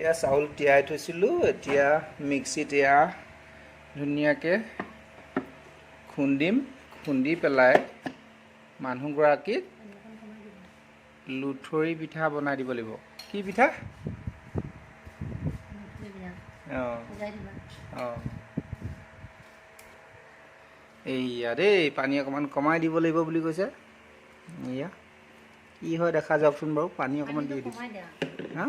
এয়া চাউল তিয়াই থৈছিলোঁ, এতিয়া মিক্সিত এয়া ধুনীয়াকৈ খুন্দি পেলাই মানুহগৰাকীক লুথৰি পিঠা বনাই দিব লাগিব। কি পিঠা? অঁ অঁ এইয়া দেই, পানী অকণমান কমাই দিব লাগিব বুলি কৈছে। এয়া কি হয় দেখা যাওকচোন বাৰু, পানী অকণমান দি দিছোঁ। হা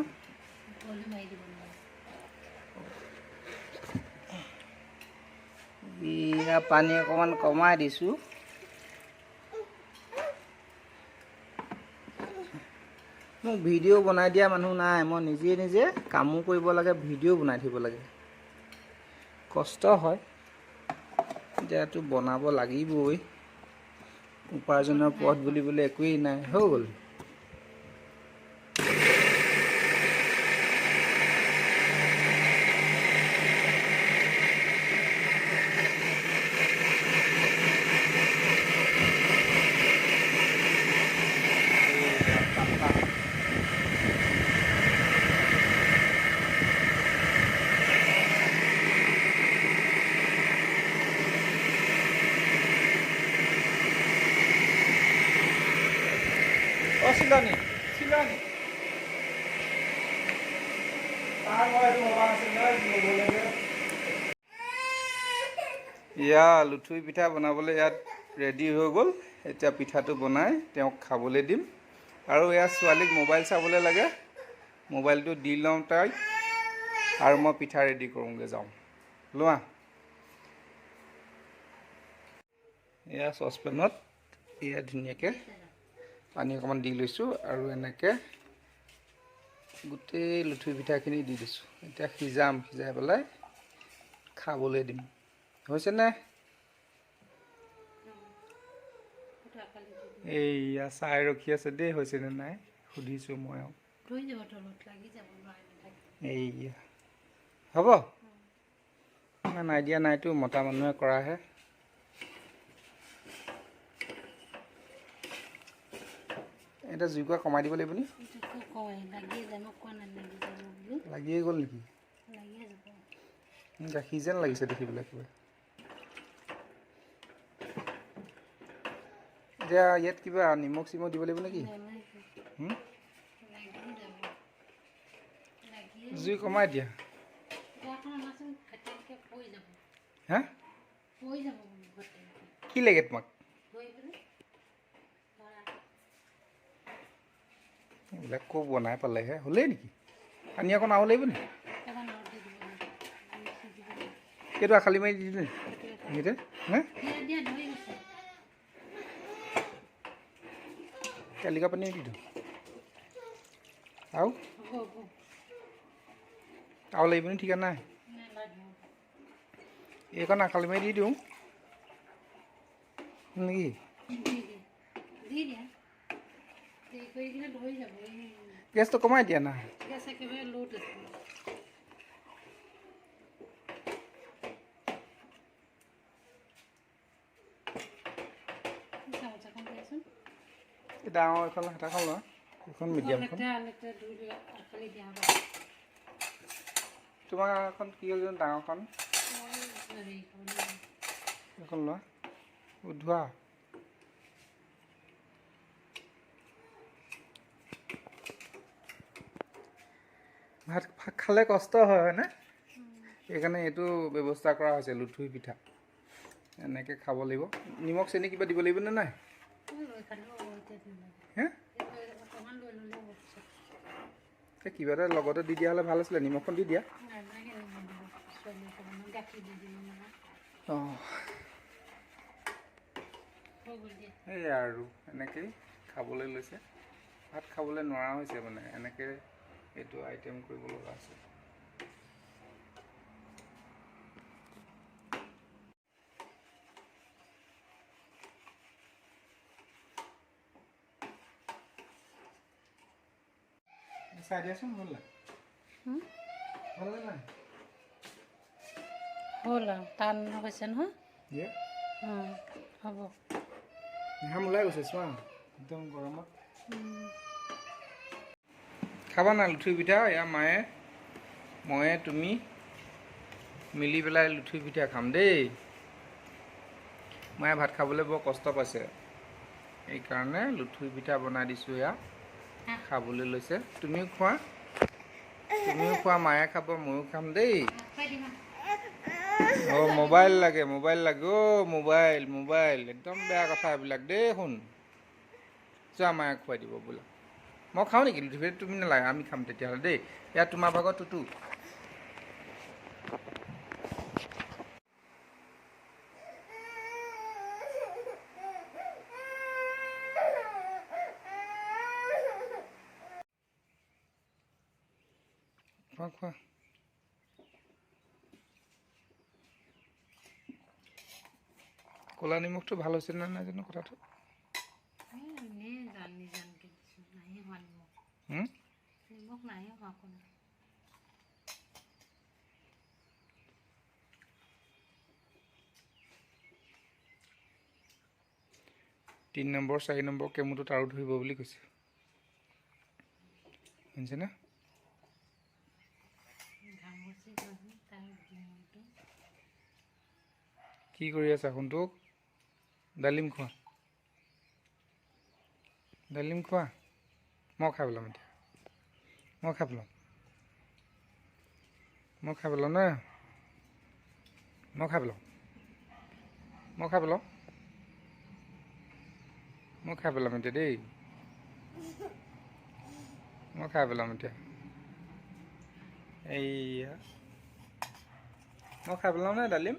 এয়া পানী অকণমান কমাই দিছোঁ। মোক ভিডিঅ' বনাই দিয়া মানুহ নাই, মই নিজে কামো কৰিব লাগে, ভিডিঅ' বনাই থাকিব লাগে, কষ্ট হয়। এতিয়াতো বনাব লাগিবই, উপাৰ্জনৰ পথ বুলিবলৈ একোৱেই নাই, হৈ গ'ল। চিলনি ইয়া লুথুৰি পিঠা বনাবলৈ ইয়াত ৰেডি হৈ গ'ল। এতিয়া পিঠাটো বনাই তেওঁক খাবলৈ দিম। আৰু এয়া ছোৱালীক মোবাইল চাবলৈ লাগে, মোবাইলটো দি লওঁ তাইক, আৰু মই পিঠা ৰেডি কৰোঁগৈ, যাওঁ লোৱা। এয়া চচপেনত এয়া ধুনীয়াকৈ পানী অকণমান দি লৈছোঁ, আৰু এনেকৈ গোটেই লুথুৰি পিঠাখিনি দি দিছোঁ। এতিয়া সিজাই পেলাই খাবলৈ দিম। হৈছেনে? এইয়া চাই ৰখি আছে দেই, হৈছেনে নাই সুধিছোঁ মই। আৰু এইয়া হ'ব, নাই দিয়া নাইতো, মতা মানুহে কৰাহে। এতিয়া জুইকুৰা কমাই দিব লাগিব নি? লাগিয়ে গ'ল নেকি? গাখীৰ যেন লাগিছে দেখিবলৈ কিবা। এতিয়া ইয়াত কিবা নিমখ চিমখ দিব লাগিব নেকি? জুই কমাই দিয়া। হা কি লাগে তোমাক? এইবিলাক ক'ৰ বনাই পালেহে, হ'লেই নেকি? পানী অকণ আৰু লাগিব নেকি? এইটো আখালি মাৰি দি দিলে নেকি? হা কালিকা পানী দি দিওঁ আৰু লাগিব নি? ঠিকা নাই, এইকণ আখালি মাৰি দি দিওঁ নেকি? গেছটো কমাই দিয়া না। ডাঙৰ এখন হেতাখন লোৱা, এখন মিডিয়ামখন। তোমাৰ এখন কি হ'ল জানো, ডাঙৰখন এখন লোৱা, উধোৱা। ভাত খালে কষ্ট হয়, হয়নে? সেইকাৰণে এইটো ব্যৱস্থা কৰা হৈছে, লুথুৰি পিঠা। এনেকৈ খাব লাগিব। নিমখ চেনি কিবা দিব লাগিবনে নাই? কিবা এটা লগতে দি দিয়া হ'লে ভাল আছিলে, নিমখখন দি দিয়া। অঁ সেয়া আৰু এনেকেই খাবলৈ লৈছে। ভাত খাবলৈ নোৱাৰা হৈছে, মানে এনেকৈ এইটো আইটেম কৰিব লগা আছে। চাই দিয়াচোন, হ'ল নাই? হ'ল নাই? হ'ল আৰু টান হৈছে নহয়। হ'ব, ঘাম ওলাই গৈছে, চোৱা একদম গৰমত। খাবা না লুথুৰি পিঠা? এয়া মায়ে ময়ে তুমি মিলি পেলাই লুঠুৰি পিঠা খাম দেই। মায়ে ভাত খাবলৈ বৰ কষ্ট পাইছে, এইকাৰণে লুঠুৰি পিঠা বনাই দিছোঁ। এয়া খাবলৈ লৈছে। তুমিও খোৱা, মায়ে খাব, ময়ো খাম দেই। অঁ মোবাইল লাগে অ' মোবাইল একদম বেয়া কথা এইবিলাক দেই। শুন চোৱা, মায়ে খুৱাই দিব বোলা। মই খাওঁ নেকি লুঠুৰি পিঠা? তুমি নালাগে, আমি খাম তেতিয়াহ'লে দেই। ইয়াত তোমাৰ ভাগত টুটু। খোৱা। ক'লা নিমখটো ভাল হৈছে নে নাই জানো কথাটো। নিমখ নাই হোৱা কোনো। 3 নম্বৰ 4 নম্বৰ কেমুটোত আৰু ধৰিব বুলি কৈছে, শুনিছেনে? কি কৰি আছা সোনটোক? ডালিম খোৱা, মই খাই পেলাম এতিয়া। মই খাই পেলাম নে? মই খাই পেলাম এতিয়া দেই। মই খাই পেলাম এতিয়া। এইয়া মই খাই পেলাম নে ডালিম?